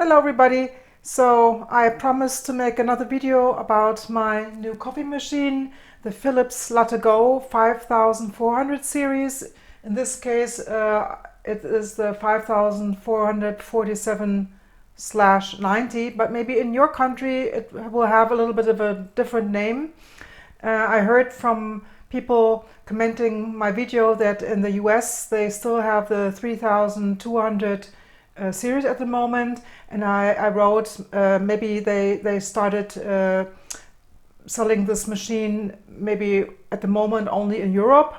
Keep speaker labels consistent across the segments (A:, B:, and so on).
A: Hello everybody! So I promised to make another video about my new coffee machine, the Philips LatteGo 5400 series. In this case it is the 5447/90, but maybe in your country it will have a little bit of a different name. I heard from people commenting my video that in the US they still have the 3200 series at the moment, and I wrote maybe they started selling this machine maybe at the moment only in Europe.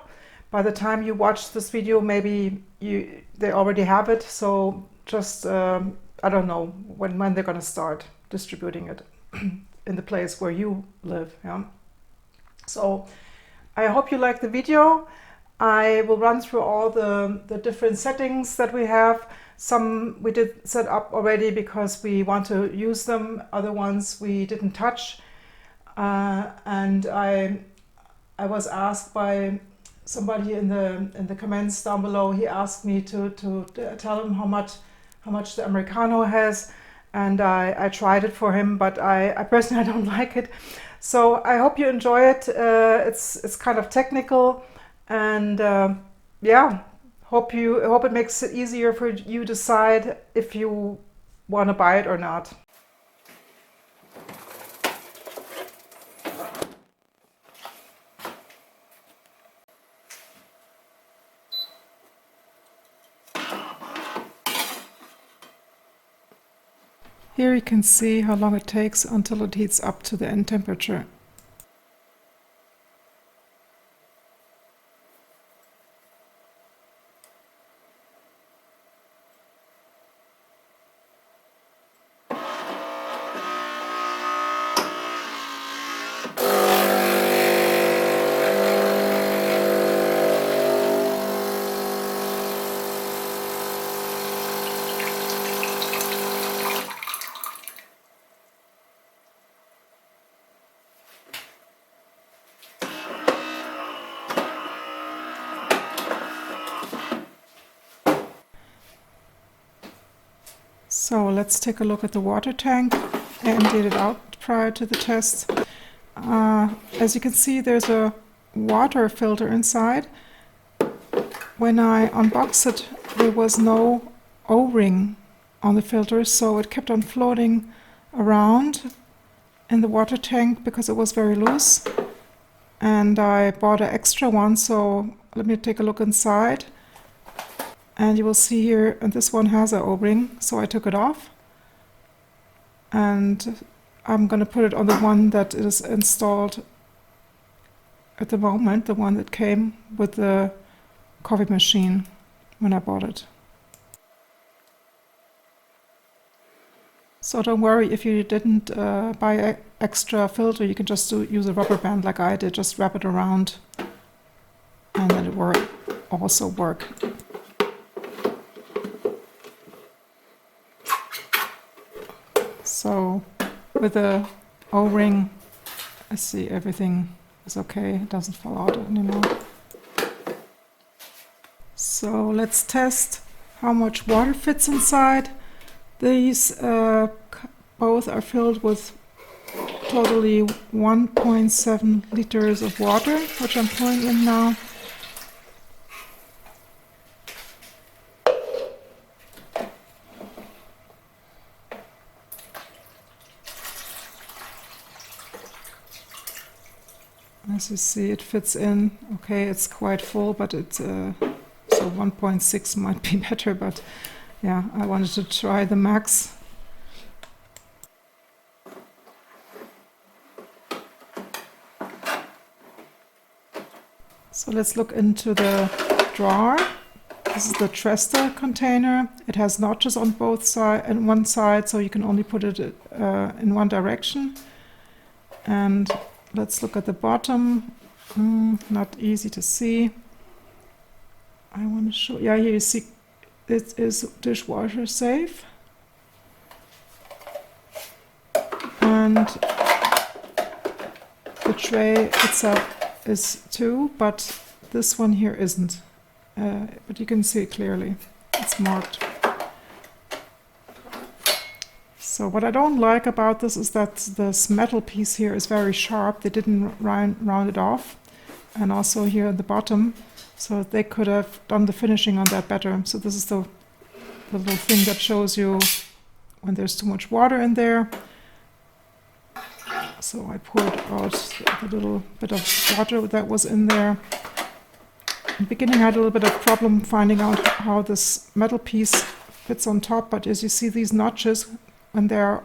A: By the time you watch this video, maybe they already have it, so just I don't know when they're gonna start distributing it in the place where you live. Yeah. So I hope you like the video. I will run through all the different settings that we have. Some we did set up already because we want to use them. Other ones we didn't touch. And I was asked by somebody in the comments down below. He asked me to tell him how much the Americano has, and I tried it for him, but I personally I don't like it. So I hope you enjoy it. It's kind of technical, and yeah, hope it makes it easier for you to decide if you want to buy it or not. Here you can see how long it takes until it heats up to the end temperature. So let's take a look at the water tank. I emptied it out prior to the test. As you can see, there's a water filter inside. When I unboxed it, there was no O-ring on the filter, so it kept on floating around in the water tank because it was very loose. And I bought an extra one, so let me take a look inside. And you will see here, and this one has an O-ring, so I took it off. And I'm going to put it on the one that is installed at the moment, the one that came with the coffee machine when I bought it. So don't worry if you didn't buy an extra filter, you can just use a rubber band like I did, just wrap it around and then it will also work. So with the O-ring, I see everything is okay, it doesn't fall out anymore. So let's test how much water fits inside. These both are filled with totally 1.7 liters of water, which I'm pouring in now. As you see, it fits in. Okay, it's quite full, but it's so 1.6 might be better, but yeah, I wanted to try the max. So let's look into the drawer. This is the Tresta container. It has notches on both sides and one side, so you can only put it in one direction. And let's look at the bottom. Not easy to see. I want to show. Yeah, here you see it is dishwasher safe. And the tray itself is too, but this one here isn't. But you can see it clearly. It's marked. So what I don't like about this is that this metal piece here is very sharp. They didn't round it off. And also here at the bottom. So they could have done the finishing on that better. So this is the little thing that shows you when there's too much water in there. So I poured out the little bit of water that was in there. In the beginning I had a little bit of problem finding out how this metal piece fits on top, but as you see these notches, when they're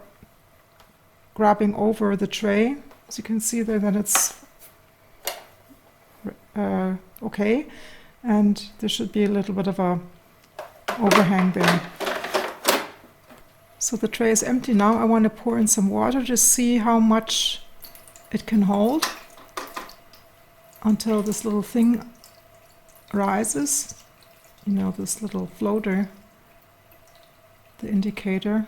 A: grabbing over the tray, as you can see there, then it's okay, and there should be a little bit of a overhang there. So the tray is empty now. I want to pour in some water to see how much it can hold until this little thing rises. You know, this little floater, the indicator.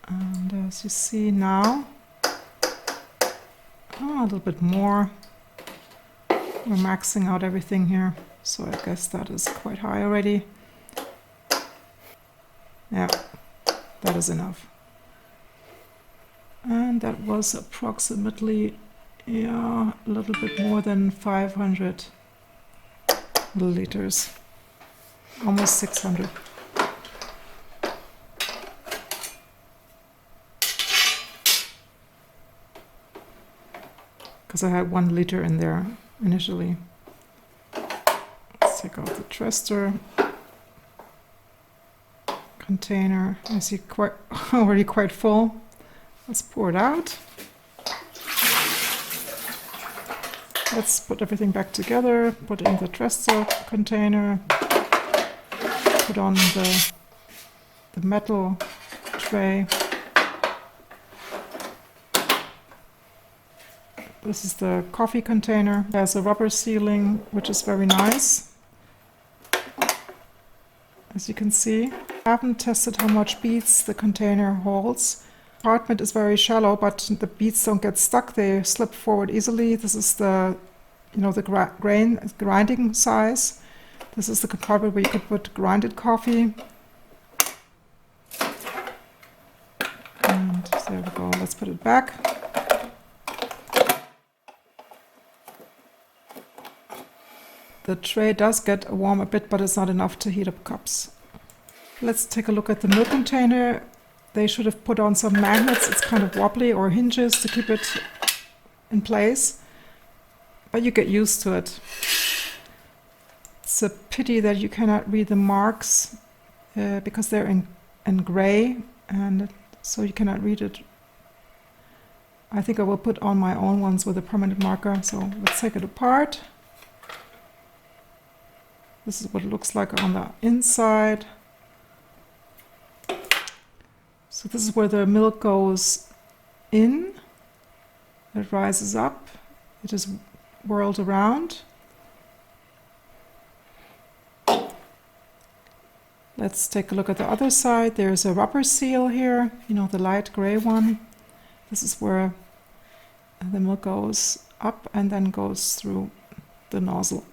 A: And as you see now, a little bit more. We're maxing out everything here, so I guess that is quite high already. Yeah, that is enough. And that was approximately, a little bit more than 500 milliliters, almost 600. Because I had 1 liter in there initially. Let's take out the Trester container. I see already quite full. Let's pour it out. Let's put everything back together. Put in the Trester container. Put on the metal tray. This is the coffee container. There's a rubber sealing, which is very nice. As you can see, I haven't tested how much beads the container holds. The compartment is very shallow, but the beads don't get stuck. They slip forward easily. This is the, the grinding size. This is the compartment where you could put grinded coffee. And there we go. Let's put it back. The tray does get warm a bit, but it's not enough to heat up cups. Let's take a look at the milk container. They should have put on some magnets. It's kind of wobbly, or hinges to keep it in place, but you get used to it. It's a pity that you cannot read the marks because they're in gray, and so you cannot read it. I think I will put on my own ones with a permanent marker. So let's take it apart. This is what it looks like on the inside. So this is where the milk goes in. It rises up. It is whirled around. Let's take a look at the other side. There's a rubber seal here, the light gray one. This is where the milk goes up and then goes through the nozzle.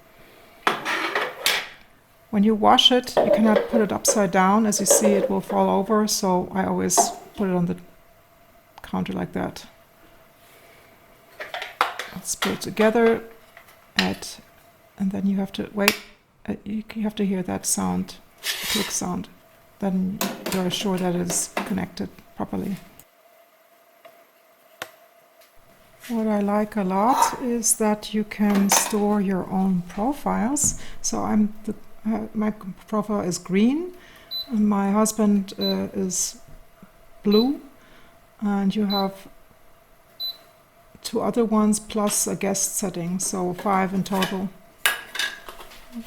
A: When you wash it, you cannot put it upside down. As you see, it will fall over, so I always put it on the counter like that. Let's put it together, and then you have to wait. You have to hear that sound, the click sound. Then you're sure that it is connected properly. What I like a lot is that you can store your own profiles. So my profile is green, and my husband is blue, and you have 2 other ones plus a guest setting, so 5 in total.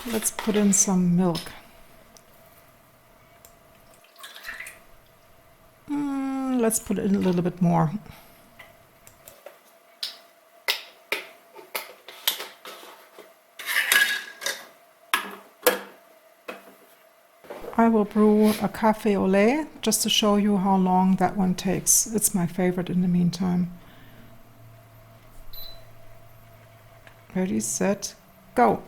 A: Let's put in some milk. Let's put in a little bit more. I will brew a cafe au lait just to show you how long that one takes. It's my favorite in the meantime. Ready, set, go.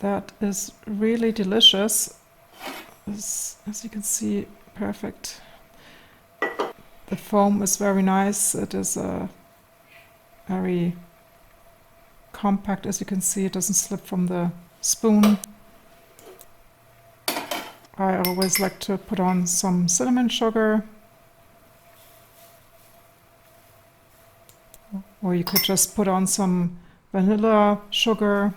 A: that is really delicious. As you can see, perfect. The foam is very nice. It is very compact, as you can see. It doesn't slip from the spoon. I always like to put on some cinnamon sugar. Or you could just put on some vanilla sugar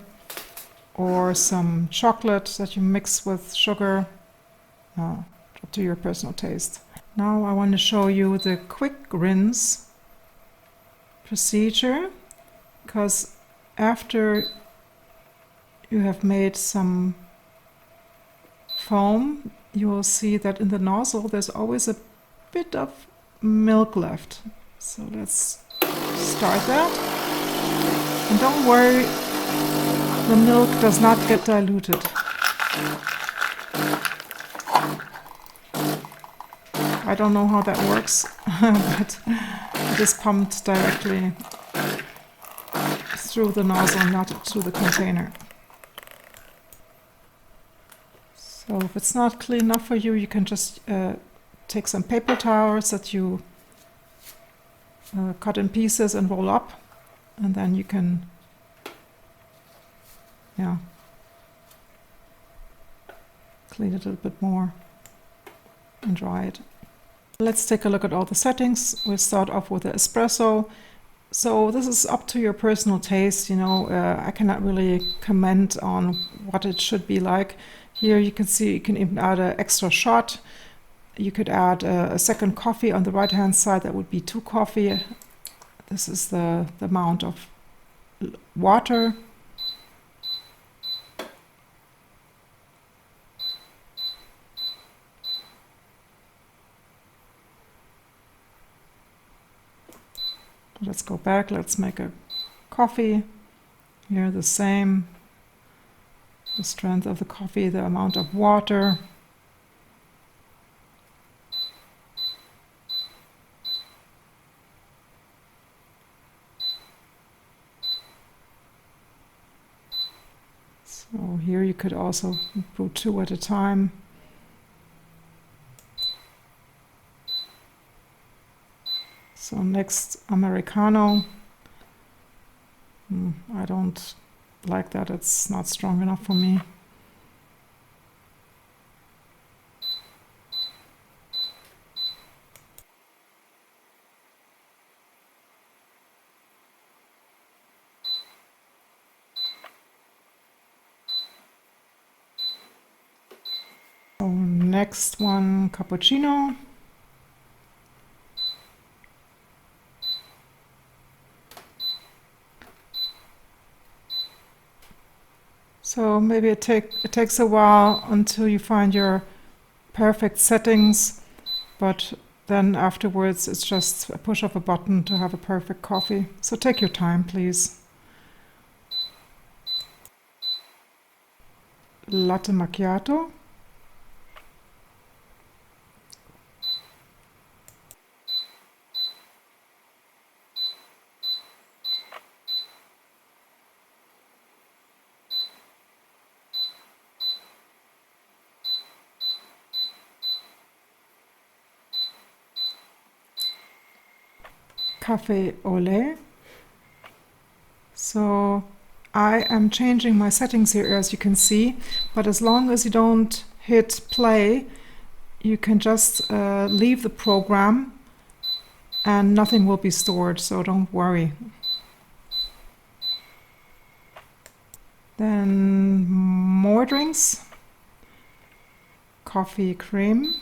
A: or some chocolate that you mix with sugar. Up to your personal taste. Now I want to show you the quick rinse procedure, because after you have made some foam, you will see that in the nozzle there's always a bit of milk left. So let's start that. And don't worry, the milk does not get diluted. I don't know how that works, but it is pumped directly through the nozzle, not through the container. So if it's not clean enough for you, you can just take some paper towels that you cut in pieces and roll up, and then you can clean it a little bit more and dry it. Let's take a look at all the settings. We'll start off with the espresso. So this is up to your personal taste, I cannot really comment on what it should be like. Here you can see you can even add an extra shot. You could add a second coffee on the right hand side. That would be 2 coffee. This is the amount of water. Let's go back, let's make a coffee. Here the same, the strength of the coffee, the amount of water. So here you could also brew 2 at a time. So next, Americano. I don't like that, it's not strong enough for me. So next one, cappuccino. So maybe it takes a while until you find your perfect settings, but then afterwards it's just a push of a button to have a perfect coffee. So take your time, please. Latte macchiato. Cafe au lait. So I am changing my settings here, as you can see, but as long as you don't hit play, you can just leave the program and nothing will be stored, so don't worry. Then more drinks. Coffee cream.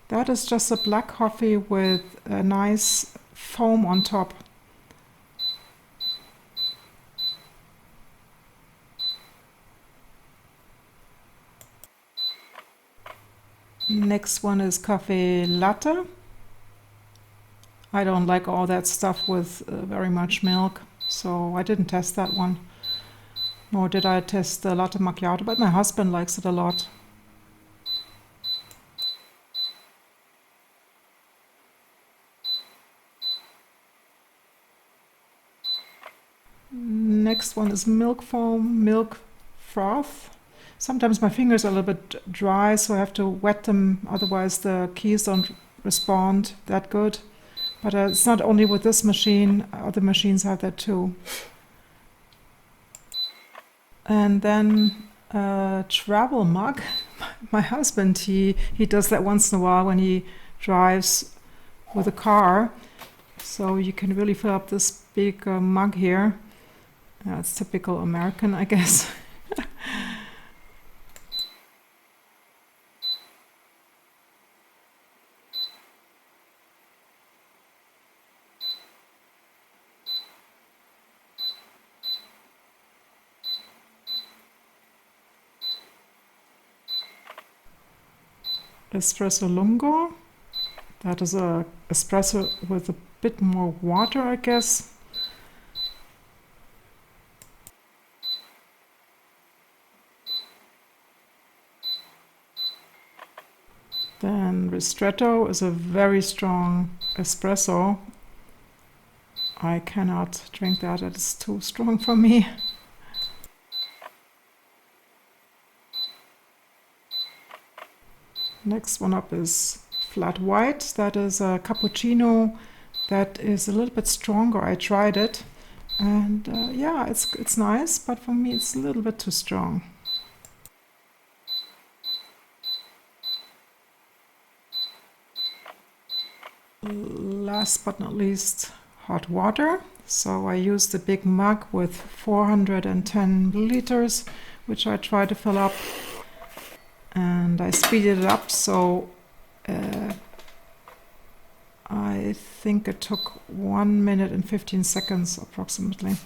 A: That is just a black coffee with a nice foam on top. Next one is cafe latte. I don't like all that stuff with very much milk, so I didn't test that one. Nor did I test the latte macchiato, but my husband likes it a lot. Next one is milk foam. Milk froth. Sometimes my fingers are a little bit dry, so I have to wet them, otherwise the keys don't respond that good. But it's not only with this machine, other machines have that too. And then a travel mug. My husband, he does that once in a while when he drives with a car. So you can really fill up this big mug here. It's typical American, I guess. Espresso lungo. That is a espresso with a bit more water, I guess. Then ristretto is a very strong espresso. I cannot drink that, it is too strong for me. Next one up is flat white. That is a cappuccino that is a little bit stronger. I tried it, and yeah, it's nice, but for me it's a little bit too strong. Last but not least, hot water. So I used a big mug with 410 milliliters, which I try to fill up. And I speeded it up, so I think it took 1 minute and 15 seconds approximately.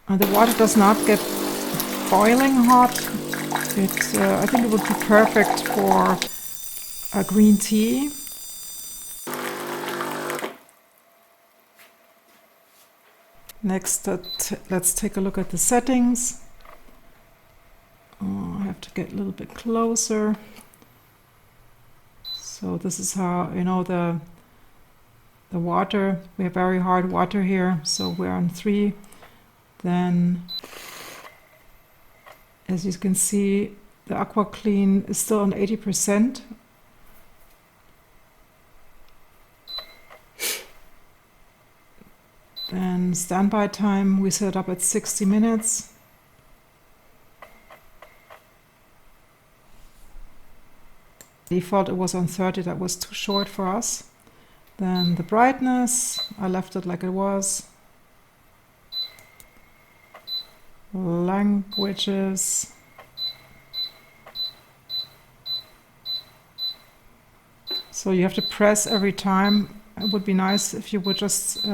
A: And the water does not get boiling hot. I think it would be perfect for a green tea. Next, let's take a look at the settings. I have to get a little bit closer. So this is how, you know, the water, we have very hard water here, so we're on 3. Then, as you can see, the Aqua Clean is still on 80%. Then standby time we set up at 60 minutes. Default it was on 30, that was too short for us. Then the brightness, I left it like it was. Languages. So you have to press every time. It would be nice if you would just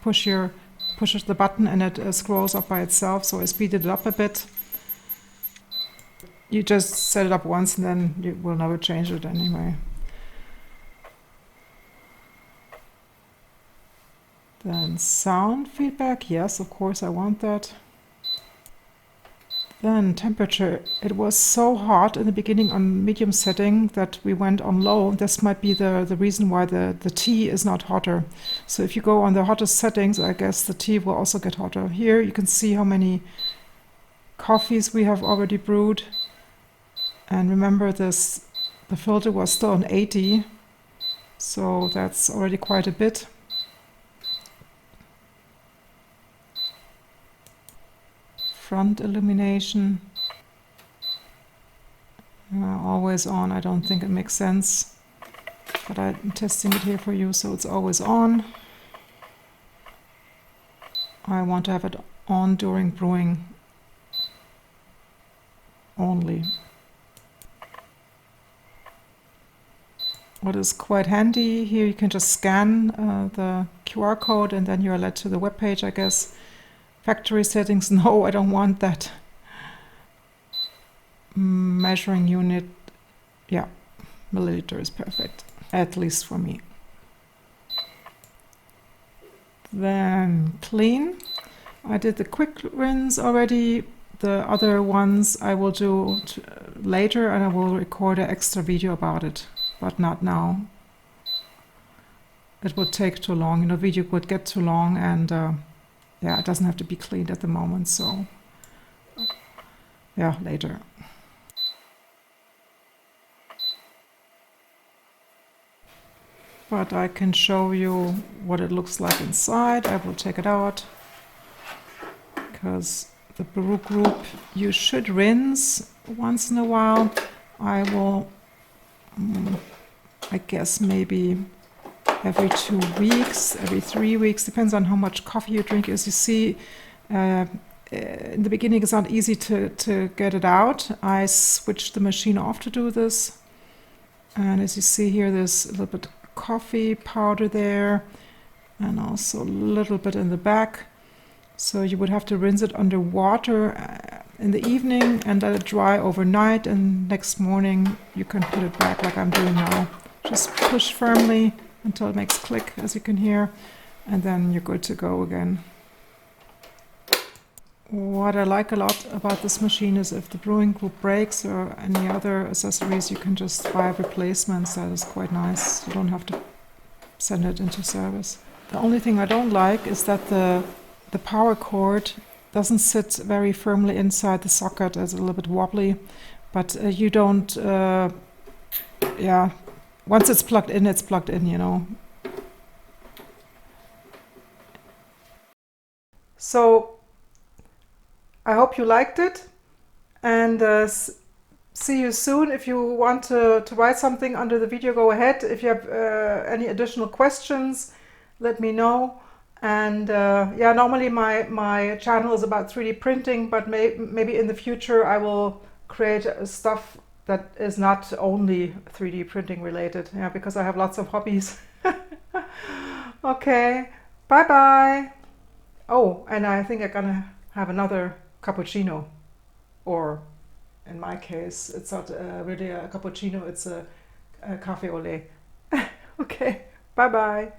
A: push the button and it scrolls up by itself, so I speeded it up a bit. You just set it up once and then you will never change it anyway. Then sound feedback, yes, of course I want that. Then temperature, it was so hot in the beginning on medium setting that we went on low. This might be the reason why the tea is not hotter. So if you go on the hottest settings, I guess the tea will also get hotter. Here you can see how many coffees we have already brewed. And remember this, the filter was still on 80, so that's already quite a bit. Front illumination, always on. I don't think it makes sense, but I'm testing it here for you, so it's always on. I want to have it on during brewing only. What is quite handy, here you can just scan the QR code and then you're led to the web page, I guess. Factory settings, no, I don't want that. Measuring unit, yeah, milliliter is perfect, at least for me. Then clean. I did the quick rinse already. The other ones I will do later, and I will record an extra video about it, but not now. It would take too long, you know, video would get too long, and yeah, it doesn't have to be cleaned at the moment, so yeah, later. But I can show you what it looks like inside. I will take it out because the brew group you should rinse once in a while. I will, I guess maybe every 2 weeks, every 3 weeks, depends on how much coffee you drink. As you see, in the beginning it's not easy to get it out. I switched the machine off to do this. And as you see here, there's a little bit coffee powder there and also a little bit in the back. So you would have to rinse it under water in the evening and let it dry overnight, and next morning you can put it back like I'm doing now. Just push firmly until it makes click, as you can hear, and then you're good to go again. What I like a lot about this machine is if the brewing group breaks or any other accessories, you can just buy replacements. That is quite nice. You don't have to send it into service. The only thing I don't like is that the power cord doesn't sit very firmly inside the socket. It's a little bit wobbly, but you don't, yeah, once it's plugged in, you know. So I hope you liked it, and see you soon. If you want to write something under the video, go ahead. If you have any additional questions, let me know. And yeah, normally my channel is about 3D printing, but maybe in the future I will create stuff that is not only 3D printing related, yeah, because I have lots of hobbies. Okay, bye bye. Oh, and I think I'm gonna have another cappuccino, or in my case, it's not really a cappuccino, it's a cafe au lait. Okay, bye bye.